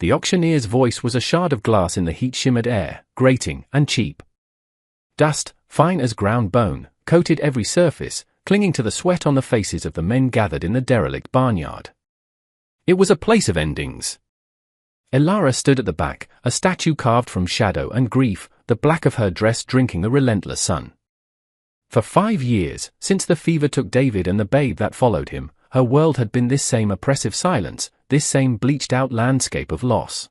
The auctioneer's voice was a shard of glass in the heat-shimmered air, grating and cheap. Dust, fine as ground bone, coated every surface, clinging to the sweat on the faces of the men gathered in the derelict barnyard. It was a place of endings. Elara stood at the back, a statue carved from shadow and grief, the black of her dress drinking the relentless sun. For 5 years, since the fever took David and the babe that followed him, her world had been this same oppressive silence, this same bleached-out landscape of loss.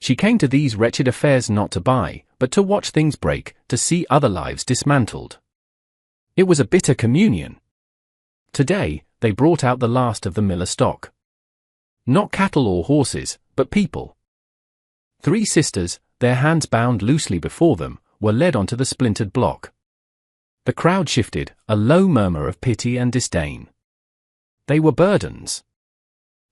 She came to these wretched affairs not to buy, but to watch things break, to see other lives dismantled. It was a bitter communion. Today, they brought out the last of the Miller stock. Not cattle or horses, but people. 3 sisters, their hands bound loosely before them, were led onto the splintered block. The crowd shifted, a low murmur of pity and disdain. They were burdens.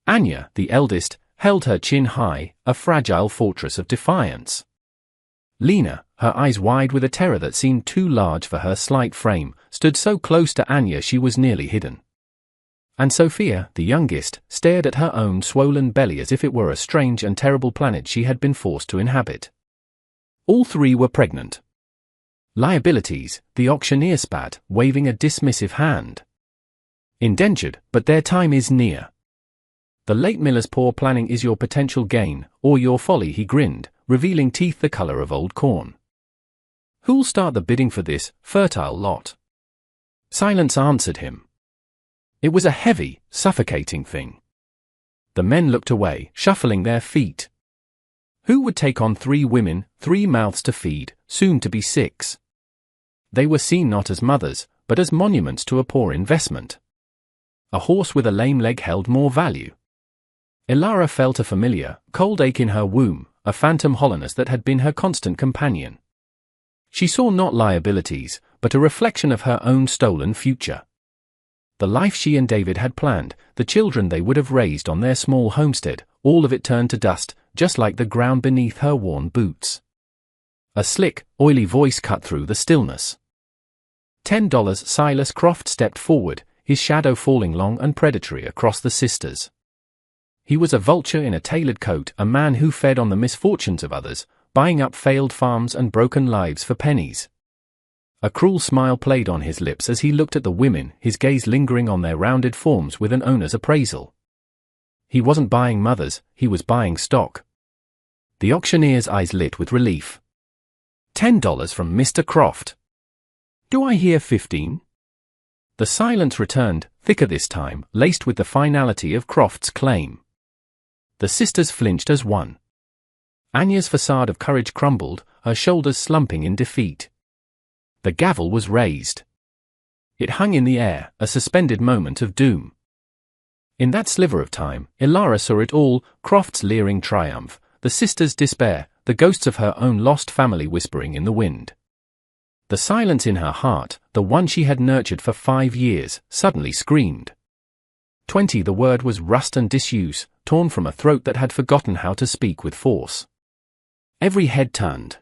Anya, the eldest, held her chin high, a fragile fortress of defiance. Lena, her eyes wide with a terror that seemed too large for her slight frame, stood so close to Anya she was nearly hidden. And Sophia, the youngest, stared at her own swollen belly as if it were a strange and terrible planet she had been forced to inhabit. All 3 were pregnant. Liabilities, the auctioneer spat, waving a dismissive hand. Indentured, but their time is near. The late Miller's poor planning is your potential gain, or your folly, he grinned, revealing teeth the color of old corn. Who'll start the bidding for this fertile lot? Silence answered him. It was a heavy, suffocating thing. The men looked away, shuffling their feet. Who would take on 3 women, 3 mouths to feed, soon to be 6? They were seen not as mothers, but as monuments to a poor investment. A horse with a lame leg held more value. Elara felt a familiar, cold ache in her womb, a phantom hollowness that had been her constant companion. She saw not liabilities, but a reflection of her own stolen future. The life she and David had planned, the children they would have raised on their small homestead, all of it turned to dust, just like the ground beneath her worn boots. A slick, oily voice cut through the stillness. $10. Silas Croft stepped forward, his shadow falling long and predatory across the sisters. He was a vulture in a tailored coat, a man who fed on the misfortunes of others, buying up failed farms and broken lives for pennies. A cruel smile played on his lips as he looked at the women, his gaze lingering on their rounded forms with an owner's appraisal. He wasn't buying mothers, he was buying stock. The auctioneer's eyes lit with relief. $10 from Mr. Croft. Do I hear 15? The silence returned, thicker this time, laced with the finality of Croft's claim. The sisters flinched as one. Anya's facade of courage crumbled, her shoulders slumping in defeat. The gavel was raised. It hung in the air, a suspended moment of doom. In that sliver of time, Elara saw it all, Croft's leering triumph, the sisters' despair, the ghosts of her own lost family whispering in the wind. The silence in her heart, the one she had nurtured for 5 years, suddenly screamed. 20. The word was rust and disuse, torn from a throat that had forgotten how to speak with force. Every head turned.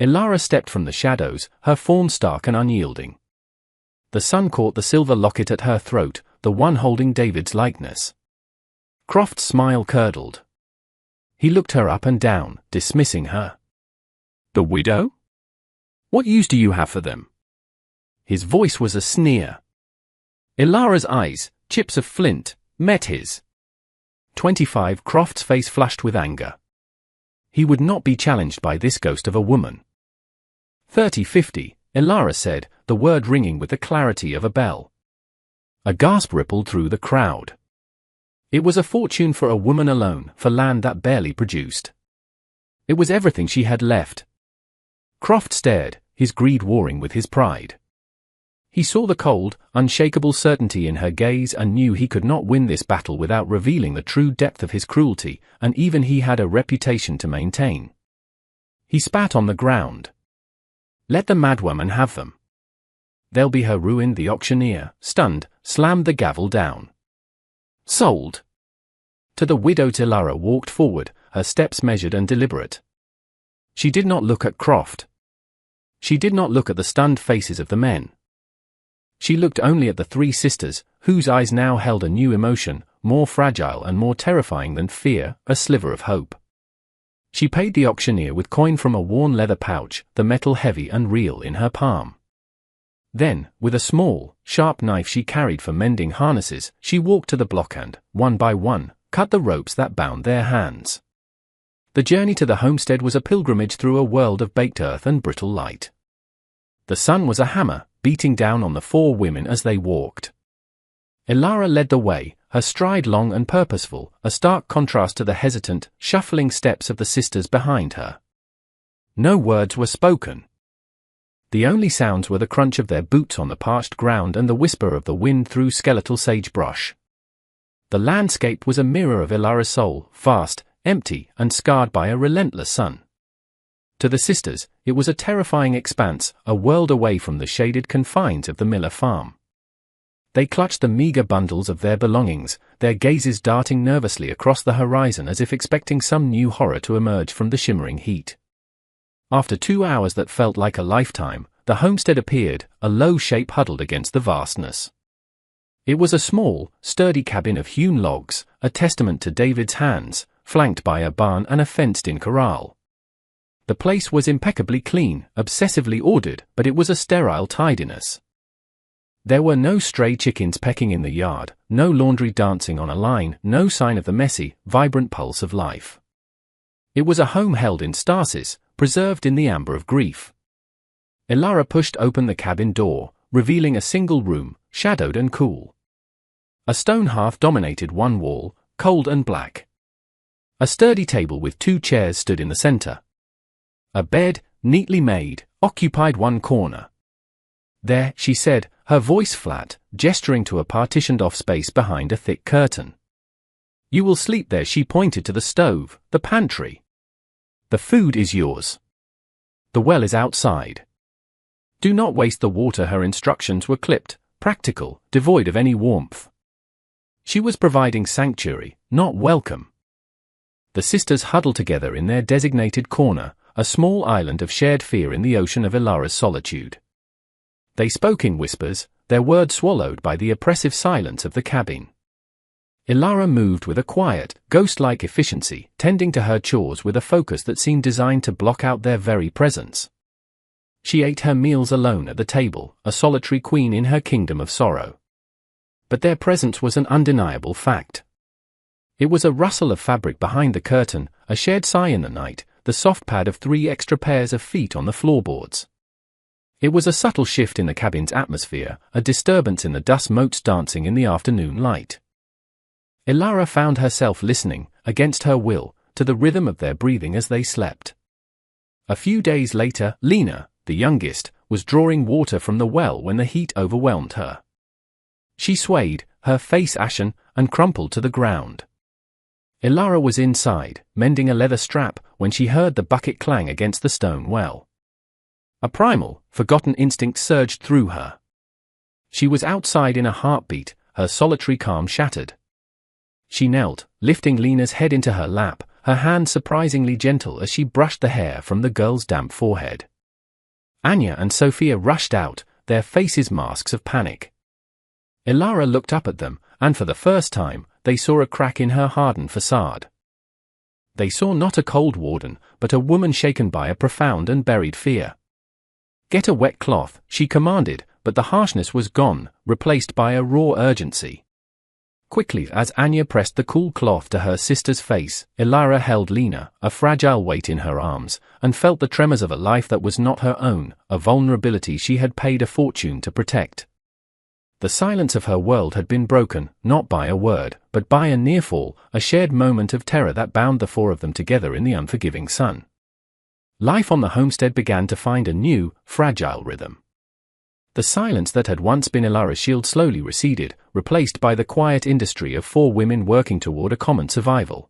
Elara stepped from the shadows, her form stark and unyielding. The sun caught the silver locket at her throat, the one holding David's likeness. Croft's smile curdled. He looked her up and down, dismissing her. The widow? What use do you have for them? His voice was a sneer. Elara's eyes, chips of flint, met his. 25. Croft's face flushed with anger. He would not be challenged by this ghost of a woman. 30-50, Elara said, the word ringing with the clarity of a bell. A gasp rippled through the crowd. It was a fortune for a woman alone, for land that barely produced. It was everything she had left. Croft stared, his greed warring with his pride. He saw the cold, unshakable certainty in her gaze and knew he could not win this battle without revealing the true depth of his cruelty, and even he had a reputation to maintain. He spat on the ground. Let the madwoman have them. They'll be her ruin. The auctioneer, stunned, slammed the gavel down. Sold. To the widow. Elara walked forward, her steps measured and deliberate. She did not look at Croft. She did not look at the stunned faces of the men. She looked only at the 3 sisters, whose eyes now held a new emotion, more fragile and more terrifying than fear, a sliver of hope. She paid the auctioneer with coin from a worn leather pouch, the metal heavy and real in her palm. Then, with a small, sharp knife she carried for mending harnesses, she walked to the block and, one by one, cut the ropes that bound their hands. The journey to the homestead was a pilgrimage through a world of baked earth and brittle light. The sun was a hammer, beating down on the four women as they walked. Ilara led the way, her stride long and purposeful, a stark contrast to the hesitant, shuffling steps of the sisters behind her. No words were spoken. The only sounds were the crunch of their boots on the parched ground and the whisper of the wind through skeletal sagebrush. The landscape was a mirror of Ilara's soul, vast, empty, and scarred by a relentless sun. To the sisters, it was a terrifying expanse, a world away from the shaded confines of the Miller farm. They clutched the meager bundles of their belongings, their gazes darting nervously across the horizon as if expecting some new horror to emerge from the shimmering heat. After 2 hours that felt like a lifetime, the homestead appeared, a low shape huddled against the vastness. It was a small, sturdy cabin of hewn logs, a testament to David's hands, flanked by a barn and a fenced-in corral. The place was impeccably clean, obsessively ordered, but it was a sterile tidiness. There were no stray chickens pecking in the yard, no laundry dancing on a line, no sign of the messy, vibrant pulse of life. It was a home held in stasis, preserved in the amber of grief. Ilara pushed open the cabin door, revealing a single room, shadowed and cool. A stone hearth dominated one wall, cold and black. A sturdy table with 2 chairs stood in the center. A bed, neatly made, occupied one corner. "There," she said, her voice flat, gesturing to a partitioned-off space behind a thick curtain. "You will sleep there." She pointed to the stove, the pantry. "The food is yours. The well is outside. Do not waste the water." Her instructions were clipped, practical, devoid of any warmth. She was providing sanctuary, not welcome. The sisters huddled together in their designated corner, a small island of shared fear in the ocean of Ilara's solitude. They spoke in whispers, their words swallowed by the oppressive silence of the cabin. Ilara moved with a quiet, ghost-like efficiency, tending to her chores with a focus that seemed designed to block out their very presence. She ate her meals alone at the table, a solitary queen in her kingdom of sorrow. But their presence was an undeniable fact. It was a rustle of fabric behind the curtain, a shared sigh in the night, the soft pad of 3 extra pairs of feet on the floorboards. It was a subtle shift in the cabin's atmosphere, a disturbance in the dust motes dancing in the afternoon light. Ilara found herself listening, against her will, to the rhythm of their breathing as they slept. A few days later, Lena, the youngest, was drawing water from the well when the heat overwhelmed her. She swayed, her face ashen, and crumpled to the ground. Ilara was inside, mending a leather strap, when she heard the bucket clang against the stone well. A primal, forgotten instinct surged through her. She was outside in a heartbeat, her solitary calm shattered. She knelt, lifting Lena's head into her lap, her hand surprisingly gentle as she brushed the hair from the girl's damp forehead. Anya and Sophia rushed out, their faces masks of panic. Ilara looked up at them, and for the first time, they saw a crack in her hardened facade. They saw not a cold warden, but a woman shaken by a profound and buried fear. "Get a wet cloth," she commanded, but the harshness was gone, replaced by a raw urgency. Quickly, as Anya pressed the cool cloth to her sister's face, Ilara held Lena, a fragile weight in her arms, and felt the tremors of a life that was not her own, a vulnerability she had paid a fortune to protect. The silence of her world had been broken, not by a word, but by a near fall, a shared moment of terror that bound the 4 of them together in the unforgiving sun. Life on the homestead began to find a new, fragile rhythm. The silence that had once been Ilara's shield slowly receded, replaced by the quiet industry of 4 women working toward a common survival.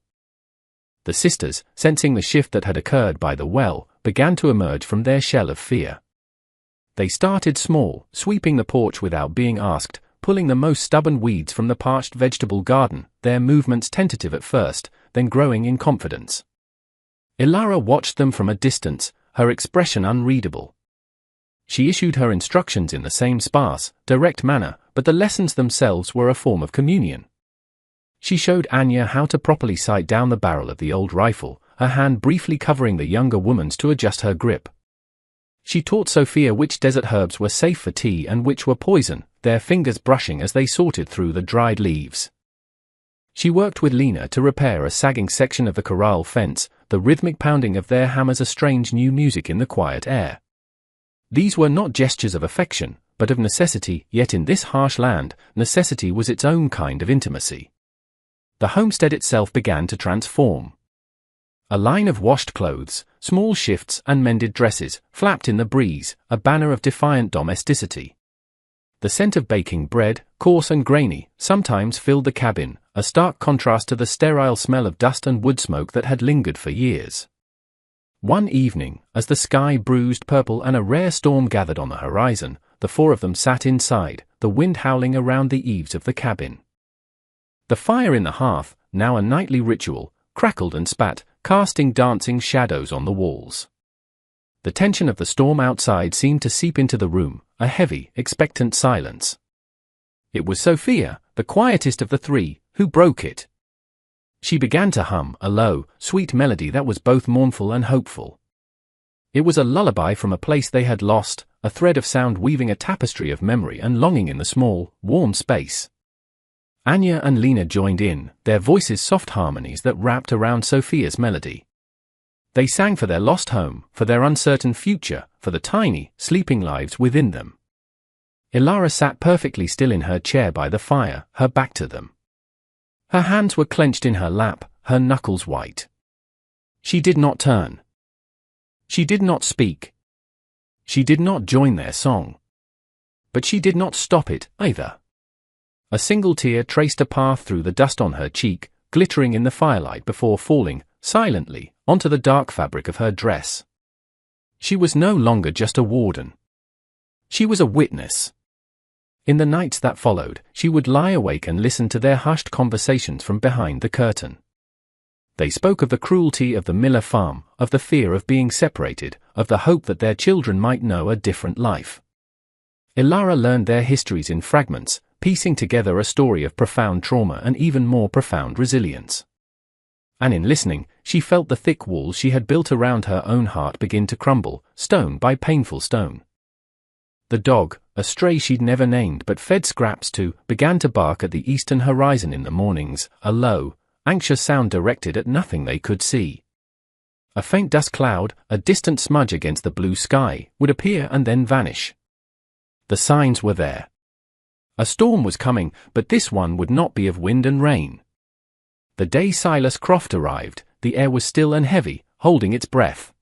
The sisters, sensing the shift that had occurred by the well, began to emerge from their shell of fear. They started small, sweeping the porch without being asked, pulling the most stubborn weeds from the parched vegetable garden, their movements tentative at first, then growing in confidence. Ilara watched them from a distance, her expression unreadable. She issued her instructions in the same sparse, direct manner, but the lessons themselves were a form of communion. She showed Anya how to properly sight down the barrel of the old rifle, her hand briefly covering the younger woman's to adjust her grip. She taught Sophia which desert herbs were safe for tea and which were poison, their fingers brushing as they sorted through the dried leaves. She worked with Lena to repair a sagging section of the corral fence, the rhythmic pounding of their hammers a strange new music in the quiet air. These were not gestures of affection, but of necessity, yet in this harsh land, necessity was its own kind of intimacy. The homestead itself began to transform. A line of washed clothes, small shifts and mended dresses, flapped in the breeze, a banner of defiant domesticity. The scent of baking bread, coarse and grainy, sometimes filled the cabin, a stark contrast to the sterile smell of dust and wood smoke that had lingered for years. One evening, as the sky bruised purple and a rare storm gathered on the horizon, the four of them sat inside, the wind howling around the eaves of the cabin. The fire in the hearth, now a nightly ritual, crackled and spat, casting dancing shadows on the walls. The tension of the storm outside seemed to seep into the room, a heavy, expectant silence. It was Sophia, the quietest of the three, who broke it. She began to hum a low, sweet melody that was both mournful and hopeful. It was a lullaby from a place they had lost, a thread of sound weaving a tapestry of memory and longing in the small, warm space. Anya and Lena joined in, their voices soft harmonies that wrapped around Sophia's melody. They sang for their lost home, for their uncertain future, for the tiny, sleeping lives within them. Ilara sat perfectly still in her chair by the fire, her back to them. Her hands were clenched in her lap, her knuckles white. She did not turn. She did not speak. She did not join their song. But she did not stop it, either. A single tear traced a path through the dust on her cheek, glittering in the firelight before falling, silently, onto the dark fabric of her dress. She was no longer just a warden. She was a witness. In the nights that followed, she would lie awake and listen to their hushed conversations from behind the curtain. They spoke of the cruelty of the Miller farm, of the fear of being separated, of the hope that their children might know a different life. Ilara learned their histories in fragments, piecing together a story of profound trauma and even more profound resilience. And in listening, she felt the thick walls she had built around her own heart begin to crumble, stone by painful stone. The dog, a stray she'd never named but fed scraps to, began to bark at the eastern horizon in the mornings, a low, anxious sound directed at nothing they could see. A faint dust cloud, a distant smudge against the blue sky, would appear and then vanish. The signs were there. A storm was coming, but this one would not be of wind and rain. The day Silas Croft arrived, the air was still and heavy, holding its breath.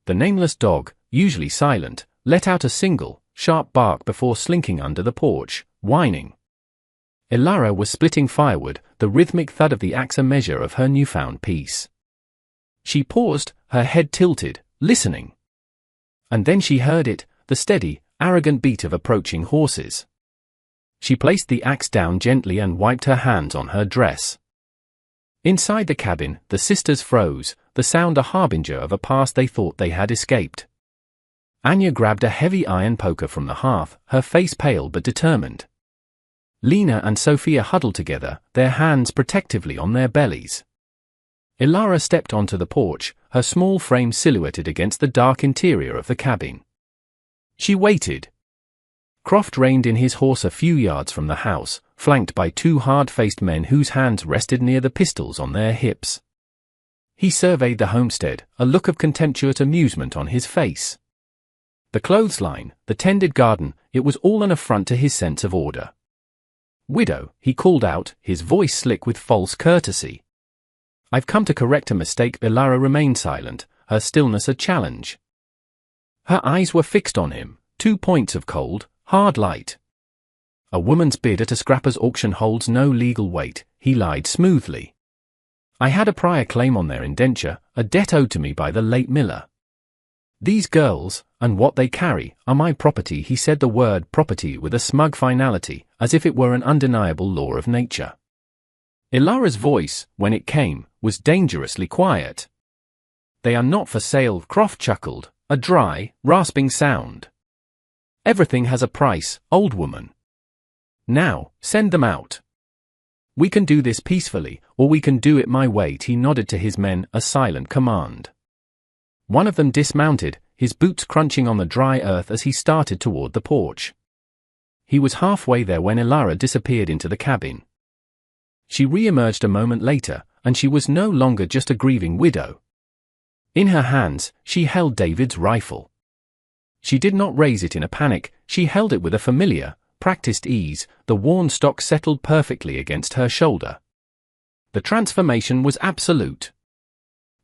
The nameless dog, usually silent, let out a single, sharp bark before slinking under the porch, whining. Ilara was splitting firewood, the rhythmic thud of the axe a measure of her newfound peace. She paused, her head tilted, listening. And then she heard it, the steady, arrogant beat of approaching horses. She placed the axe down gently and wiped her hands on her dress. Inside the cabin, the sisters froze, the sound a harbinger of a past they thought they had escaped. Anya grabbed a heavy iron poker from the hearth, her face pale but determined. Lena and Sophia huddled together, their hands protectively on their bellies. Ilara stepped onto the porch, her small frame silhouetted against the dark interior of the cabin. She waited. Croft reined in his horse a few yards from the house, flanked by two hard-faced men whose hands rested near the pistols on their hips. He surveyed the homestead, a look of contemptuous amusement on his face. The clothesline, the tended garden, it was all an affront to his sense of order. "Widow," he called out, his voice slick with false courtesy. "I've come to correct a mistake." Ilara remained silent, her stillness a challenge. Her eyes were fixed on him, 2 points of cold, hard light. "A woman's bid at a scrapper's auction holds no legal weight," he lied smoothly. "I had a prior claim on their indenture, a debt owed to me by the late Miller. These girls, and what they carry, are my property." He said the word property with a smug finality, as if it were an undeniable law of nature. Ilara's voice, when it came, was dangerously quiet. "They are not for sale," Croft chuckled, a dry, rasping sound. "Everything has a price, old woman. Now, send them out." We can do this peacefully, or we can do it my way. He nodded to his men, a silent command. One of them dismounted, his boots crunching on the dry earth as he started toward the porch. He was halfway there when Elara disappeared into the cabin. She re-emerged a moment later, and she was no longer just a grieving widow. In her hands, she held David's rifle. She did not raise it in a panic, she held it with a familiar, practiced ease, the worn stock settled perfectly against her shoulder. The transformation was absolute.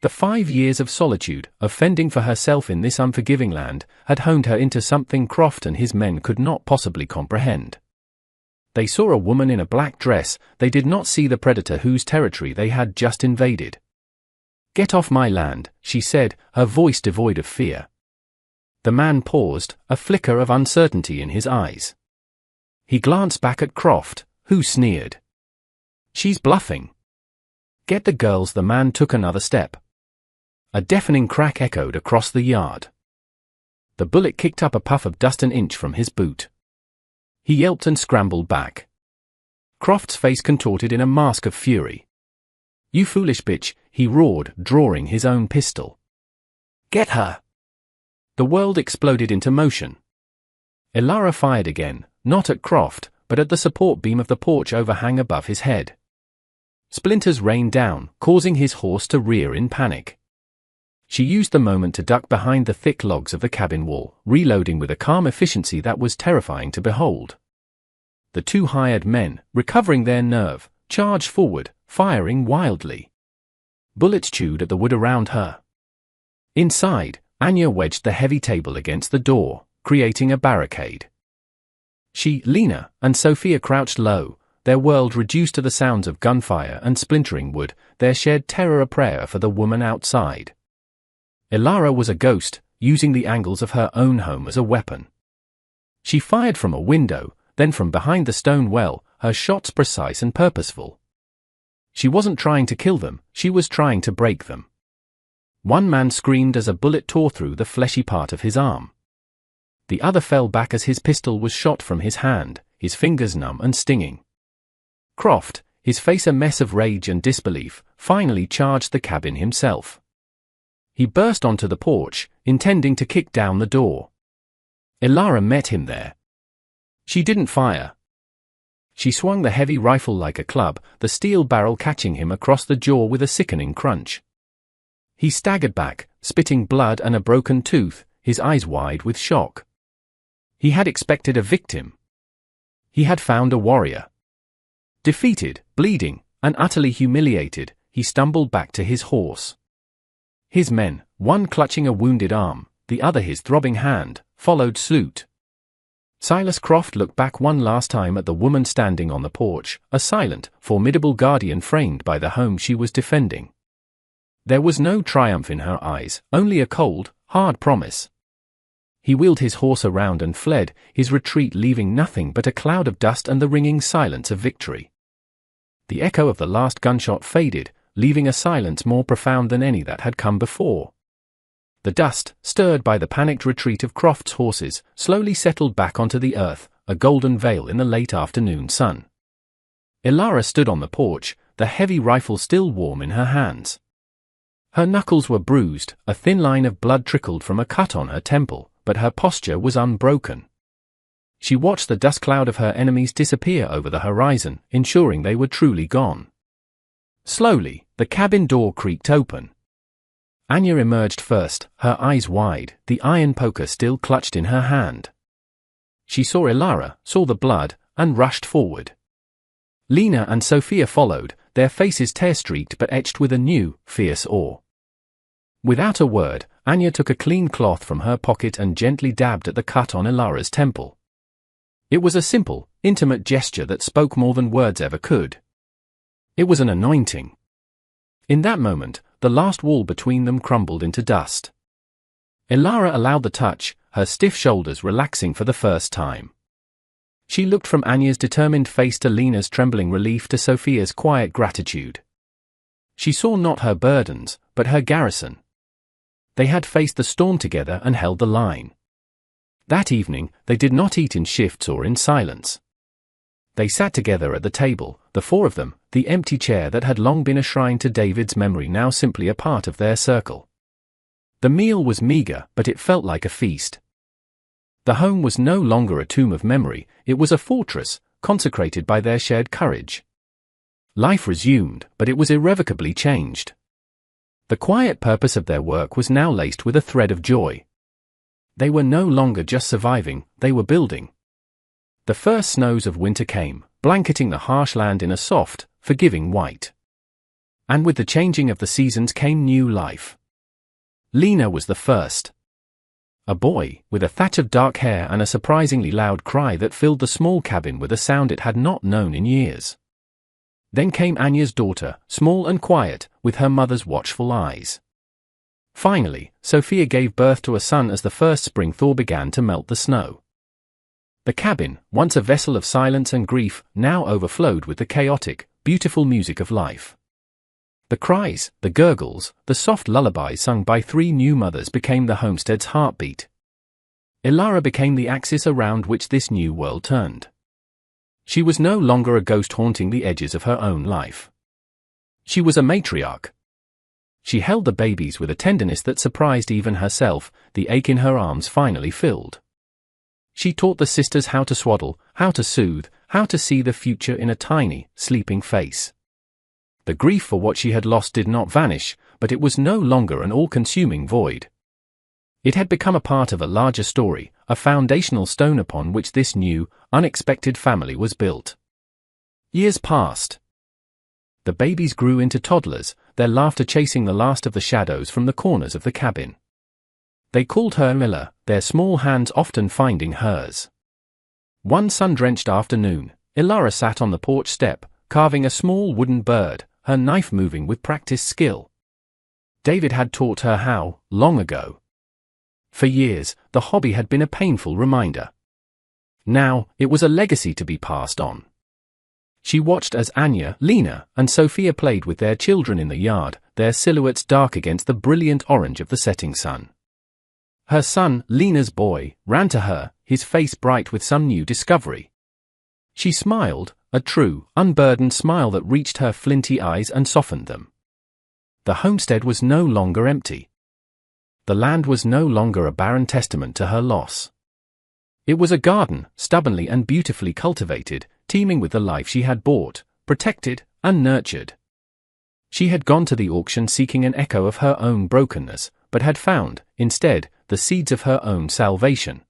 The 5 years of solitude, of fending for herself in this unforgiving land, had honed her into something Croft and his men could not possibly comprehend. They saw a woman in a black dress, they did not see the predator whose territory they had just invaded. "Get off my land," she said, her voice devoid of fear. The man paused, a flicker of uncertainty in his eyes. He glanced back at Croft, who sneered. "She's bluffing." "Get the girls." The man took another step. A deafening crack echoed across the yard. The bullet kicked up a puff of dust an inch from his boot. He yelped and scrambled back. Croft's face contorted in a mask of fury. "You foolish bitch," he roared, drawing his own pistol. "Get her!" The world exploded into motion. Elara fired again, not at Croft, but at the support beam of the porch overhang above his head. Splinters rained down, causing his horse to rear in panic. She used the moment to duck behind the thick logs of the cabin wall, reloading with a calm efficiency that was terrifying to behold. The two hired men, recovering their nerve, charged forward, firing wildly. Bullets chewed at the wood around her. Inside, Anya wedged the heavy table against the door, creating a barricade. She, Lena, and Sophia crouched low, their world reduced to the sounds of gunfire and splintering wood, their shared terror a prayer for the woman outside. Elara was a ghost, using the angles of her own home as a weapon. She fired from a window, then from behind the stone well, her shots precise and purposeful. She wasn't trying to kill them, she was trying to break them. One man screamed as a bullet tore through the fleshy part of his arm. The other fell back as his pistol was shot from his hand, his fingers numb and stinging. Croft, his face a mess of rage and disbelief, finally charged the cabin himself. He burst onto the porch, intending to kick down the door. Elara met him there. She didn't fire. She swung the heavy rifle like a club, the steel barrel catching him across the jaw with a sickening crunch. He staggered back, spitting blood and a broken tooth, his eyes wide with shock. He had expected a victim. He had found a warrior. Defeated, bleeding, and utterly humiliated, he stumbled back to his horse. His men, one clutching a wounded arm, the other his throbbing hand, followed suit. Silas Croft looked back one last time at the woman standing on the porch, a silent, formidable guardian framed by the home she was defending. There was no triumph in her eyes, only a cold, hard promise. He wheeled his horse around and fled, his retreat leaving nothing but a cloud of dust and the ringing silence of victory. The echo of the last gunshot faded, leaving a silence more profound than any that had come before. The dust, stirred by the panicked retreat of Croft's horses, slowly settled back onto the earth, a golden veil in the late afternoon sun. Elara stood on the porch, the heavy rifle still warm in her hands. Her knuckles were bruised, a thin line of blood trickled from a cut on her temple, but her posture was unbroken. She watched the dust cloud of her enemies disappear over the horizon, ensuring they were truly gone. Slowly, the cabin door creaked open. Anya emerged first, her eyes wide, the iron poker still clutched in her hand. She saw Elara, saw the blood, and rushed forward. Lena and Sophia followed, their faces tear-streaked but etched with a new, fierce awe. Without a word, Anya took a clean cloth from her pocket and gently dabbed at the cut on Elara's temple. It was a simple, intimate gesture that spoke more than words ever could. It was an anointing. In that moment, the last wall between them crumbled into dust. Elara allowed the touch, her stiff shoulders relaxing for the first time. She looked from Anya's determined face to Lena's trembling relief to Sophia's quiet gratitude. She saw not her burdens, but her garrison. They had faced the storm together and held the line. That evening, they did not eat in shifts or in silence. They sat together at the table, the four of them, the empty chair that had long been a shrine to David's memory now simply a part of their circle. The meal was meager, but it felt like a feast. The home was no longer a tomb of memory, it was a fortress, consecrated by their shared courage. Life resumed, but it was irrevocably changed. The quiet purpose of their work was now laced with a thread of joy. They were no longer just surviving, they were building. The first snows of winter came, blanketing the harsh land in a soft, forgiving white. And with the changing of the seasons came new life. Lena was the first. A boy, with a thatch of dark hair and a surprisingly loud cry that filled the small cabin with a sound it had not known in years. Then came Anya's daughter, small and quiet, with her mother's watchful eyes. Finally, Sophia gave birth to a son as the first spring thaw began to melt the snow. The cabin, once a vessel of silence and grief, now overflowed with the chaotic, beautiful music of life. The cries, the gurgles, the soft lullabies sung by three new mothers became the homestead's heartbeat. Ilara became the axis around which this new world turned. She was no longer a ghost haunting the edges of her own life. She was a matriarch. She held the babies with a tenderness that surprised even herself, the ache in her arms finally filled. She taught the sisters how to swaddle, how to soothe, how to see the future in a tiny, sleeping face. The grief for what she had lost did not vanish, but it was no longer an all-consuming void. It had become a part of a larger story, a foundational stone upon which this new, unexpected family was built. Years passed. The babies grew into toddlers, their laughter chasing the last of the shadows from the corners of the cabin. They called her Milla, their small hands often finding hers. One sun-drenched afternoon, Ilara sat on the porch step, carving a small wooden bird, her knife moving with practiced skill. David had taught her how, long ago. For years, the hobby had been a painful reminder. Now, it was a legacy to be passed on. She watched as Anya, Lena, and Sophia played with their children in the yard, their silhouettes dark against the brilliant orange of the setting sun. Her son, Lena's boy, ran to her, his face bright with some new discovery. She smiled, a true, unburdened smile that reached her flinty eyes and softened them. The homestead was no longer empty. The land was no longer a barren testament to her loss. It was a garden, stubbornly and beautifully cultivated, teeming with the life she had bought, protected, and nurtured. She had gone to the auction seeking an echo of her own brokenness, but had found, instead, the seeds of her own salvation.